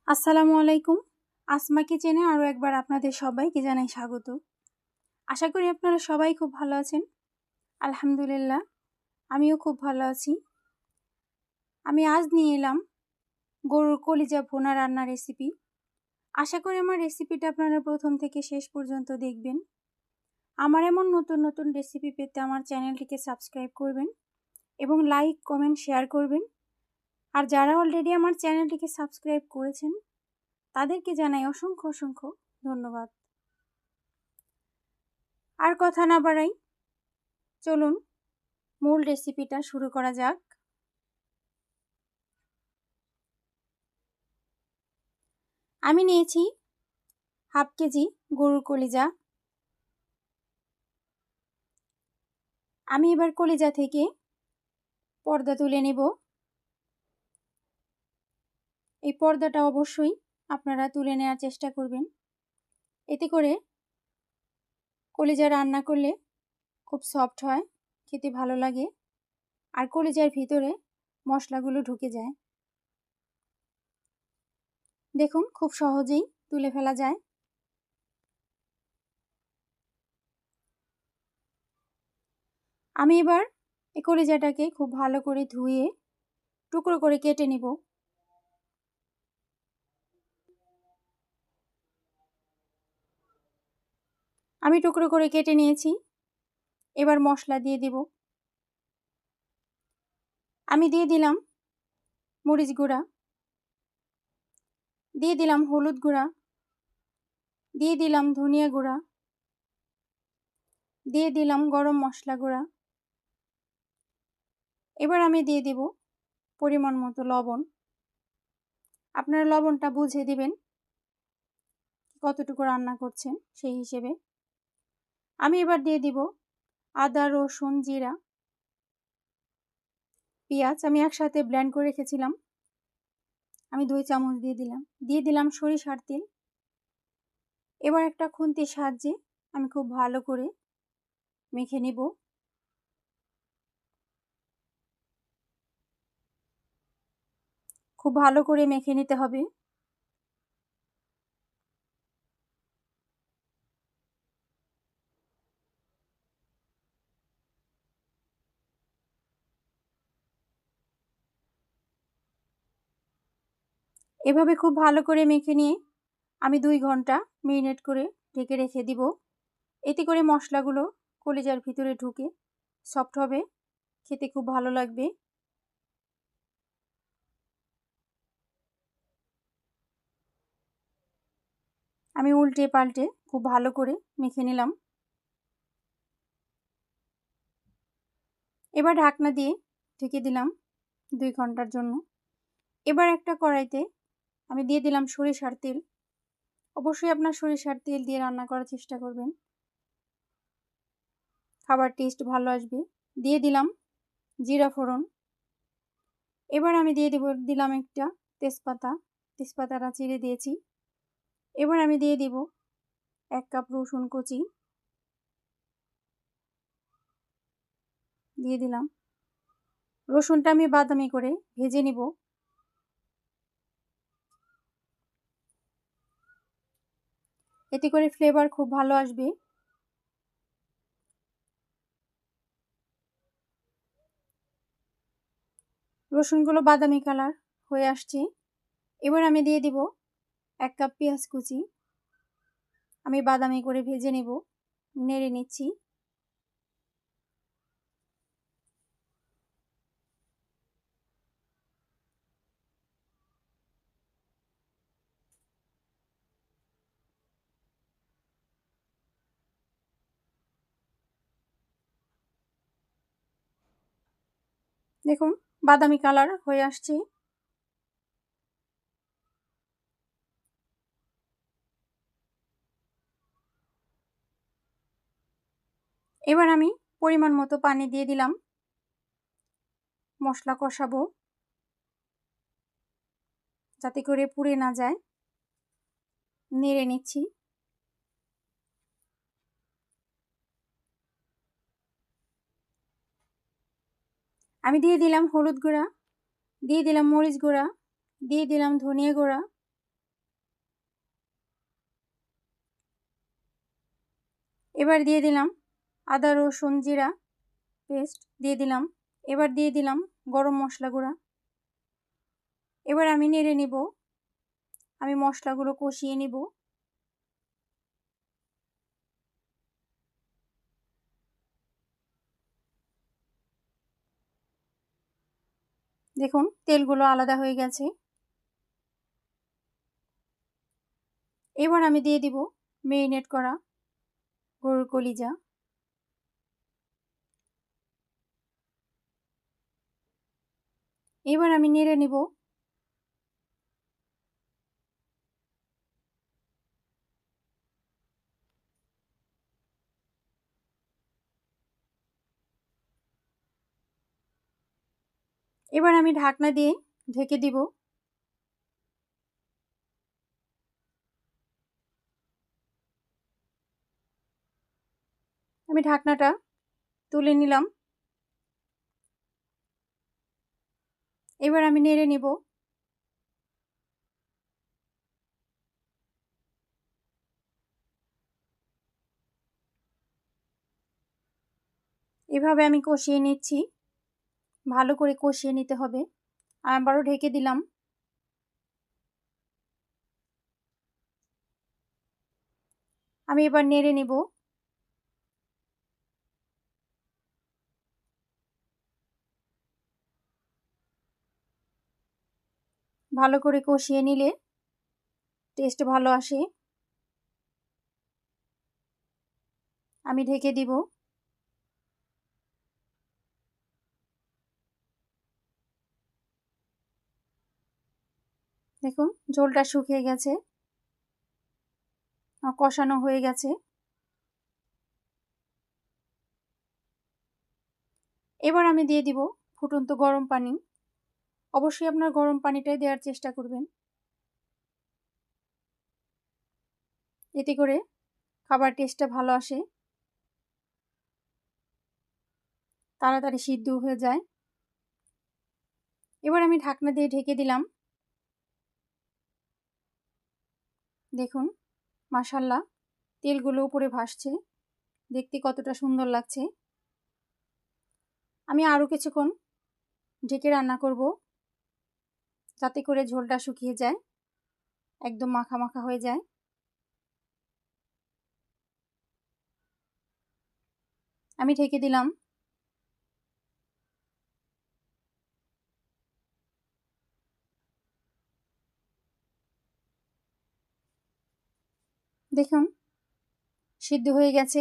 আসসালামু আলাইকুম। আসমা কিচেনে আরও একবার আপনাদের সবাইকে জানাই স্বাগত। আশা করি আপনারা সবাই খুব ভালো আছেন। আলহামদুলিল্লাহ, আমিও খুব ভালো আছি। আমি আজ নিয়ে এলাম গরুর কলিজা ভুনা রান্নার রেসিপি। আশা করি আমার রেসিপিটা আপনারা প্রথম থেকে শেষ পর্যন্ত দেখবেন। আমার এমন নতুন নতুন রেসিপি পেতে আমার চ্যানেলটিকে সাবস্ক্রাইব করবেন এবং লাইক, কমেন্ট, শেয়ার করবেন। আর যারা অলরেডি আমার চ্যানেলটিকে সাবস্ক্রাইব করেছেন তাদেরকে জানাই অসংখ্য অসংখ্য ধন্যবাদ। আর কথা না বাড়াই, চলুন মূল রেসিপিটা শুরু করা যাক। আমি নিয়েছি হাফ কেজি গরুর কলিজা। আমি এবার কলিজা থেকে পর্দা তুলে নেব। এই পর্দাটা অবশ্যই আপনারা তুলে নেওয়ার চেষ্টা করবেন, এতে করে কলিজা রান্না করলে খুব সফট হয়, খেতে ভালো লাগে, আর কলিজার ভিতরে মশলাগুলো ঢুকে যায়। দেখুন, খুব সহজেই তুলে ফেলা যায়। আমি এবার এই কলিজাটাকে খুব ভালো করে ধুয়ে টুকরো করে কেটে নিব। আমি টুকরো করে কেটে নিয়েছি। এবার মশলা দিয়ে দেব। আমি দিয়ে দিলাম মরিচ গুঁড়া, দিয়ে দিলাম হলুদ গুঁড়া, দিয়ে দিলাম ধনিয়া গুঁড়া, দিয়ে দিলাম গরম মশলা গুঁড়া। এবার আমি দিয়ে দেব পরিমাণ মতো লবণ। আপনারা লবণটা বুঝে দিবেন কতটুকু রান্না করছেন সেই হিসেবে। আমি এবার দিয়ে দিব আদা, রসুন, জিরা, পেঁয়াজ। আমি একসাথে ব্লেন্ড করে রেখেছিলাম, আমি 2 চামচ দিয়ে দিলাম। দিয়ে দিলাম সরিষার তেল। এবার একটা খুন্তির সাহায্যে আমি খুব ভালো করে মেখে নেব। খুব ভালো করে মেখে নিতে হবে। এভাবে খুব ভালো করে মেখে নিয়ে আমি 2 ঘন্টা মেরিনেট করে ঢেকে রেখে দিব। এতে করে মশলাগুলো কলিজার ভিতরে ঢুকে সফট হবে, খেতে খুব ভালো লাগবে। আমি উল্টে পাল্টে খুব ভালো করে মেখে নিলাম। এবার ঢাকনা দিয়ে ঢেকে দিলাম 2 ঘন্টার জন্য। এবার একটা কড়াইতে আমি দিয়ে দিলাম সরিষার তেল। অবশ্যই আপনার সরিষার তেল দিয়ে রান্না করার চেষ্টা করবেন, খাবার টেস্ট ভালো আসবে। দিয়ে দিলাম জিরা ফোড়ন। এবার আমি দিয়ে দিলাম একটা তেজপাতা। তেজপাতাটা চিড়ে দিয়েছি। এবার আমি দিয়ে দিব 1 কাপ রসুন কুচি। দিয়ে দিলাম। রসুনটা আমি বাদামি করে ভেজে নিব। এতে করে ফ্লেভার খুব ভালো আসবে। রসুনগুলো বাদামি কালার হয়ে আসছে। এবার আমি দিয়ে দিব 1 কাপ পেঁয়াজ কুচি। আমি বাদামি করে ভেজে নেব, নেড়ে নিচ্ছি। দেখুন, বাদামি কালার হয়ে আসছে। এবার আমি পরিমাণ মতো পানি দিয়ে দিলাম। মশলা কষাবো যাতে করে পুড়ে না যায়। নেড়ে নিচ্ছি। আমি দিয়ে দিলাম হলুদ গুঁড়া, দিয়ে দিলাম মরিচ গুঁড়া, দিয়ে দিলাম ধনিয়া গুঁড়া, এবার দিয়ে দিলাম আদা রসুন জিরা পেস্ট দিয়ে দিলাম। এবার দিয়ে দিলাম গরম মশলা গুঁড়া। এবার আমি নেড়ে নিব। আমি মশলাগুলো কষিয়ে নিব। দেখুন তেলগুলো আলাদা হয়ে গেছে। এবার আমি দিয়ে দিব মেরিনেট করা গরুর কলিজা। এবার আমি নেড়ে নিব। এবার আমি ঢাকনা দিয়ে ঢেকে দিব। আমি ঢাকনাটা তুলে নিলাম। এবার আমি নেড়ে নিব। এভাবে আমি কষিয়ে নিচ্ছি। ভালো করে কষিয়ে নিতে হবে। আবারও ঢেকে দিলাম। আমি এবার নেড়ে নিব। ভালো করে কষিয়ে নিলে টেস্ট ভালো আসে। আমি ঢেকে দিব। দেখুন ঝোলটা শুকিয়ে গেছে, কষানো হয়ে গেছে। এবার আমি দিয়ে দিব ফুটন্ত গরম পানি। অবশ্যই আপনার গরম পানিটাই দেওয়ার চেষ্টা করবেন, এতে করে খাবার টেস্টটা ভালো আসে, তাড়াতাড়ি সিদ্ধ হয়ে যায়। এবার আমি ঢাকনা দিয়ে ঢেকে দিলাম। দেখুন মাশাআল্লাহ তেলগুলো উপরে ভাসছে, দেখতে কতটা সুন্দর লাগছে। আমি আরও কিছুক্ষণ ঢেকে রান্না করব, যাতে করে ঝোলটা শুকিয়ে যায়, একদম মাখা মাখা হয়ে যায়। আমি ঢেকে দিলাম। দেখুন সিদ্ধ হয়ে গেছে,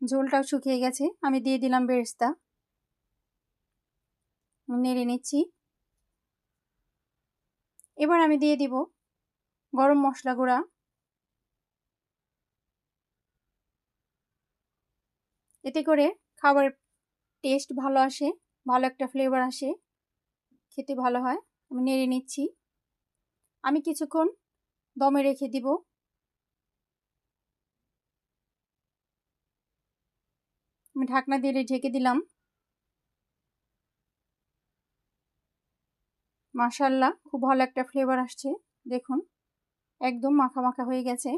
ঝোলটাও শুকিয়ে গেছে। আমি দিয়ে দিলাম বেরেস্তা, নেড়ে নিচ্ছি। এবার আমি দিয়ে দিব গরম মশলা গুঁড়া। এতে করে খাবারের টেস্ট ভালো আসে, ভালো একটা ফ্লেভার আসে, খেতে ভালো হয়। আমি নেড়ে নিচ্ছি। আমি কিছুক্ষণ দমে রেখে দিব। আমি ঢাকনা দিয়ে ঢেকে দিলাম। মাশাআল্লাহ খুব ভালো একটা ফ্লেভার আসছে। দেখুন একদম মাখা মাখা হয়ে গেছে,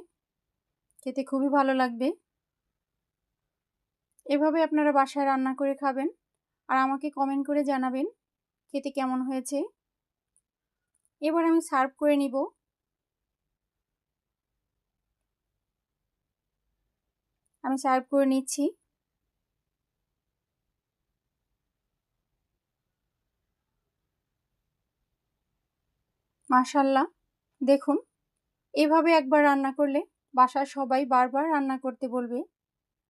খেতে খুবই ভালো লাগবে। এভাবে আপনারা বাসায় রান্না করে খাবেন আর আমাকে কমেন্ট করে জানাবেন খেতে কেমন হয়েছে। এবার আমি সার্ভ করে নিব। আমি সার্ভ করে নিচ্ছি। মাশাআল্লাহ দেখুন, এভাবে একবার রান্না করলে বাসার সবাই বারবার রান্না করতে বলবে।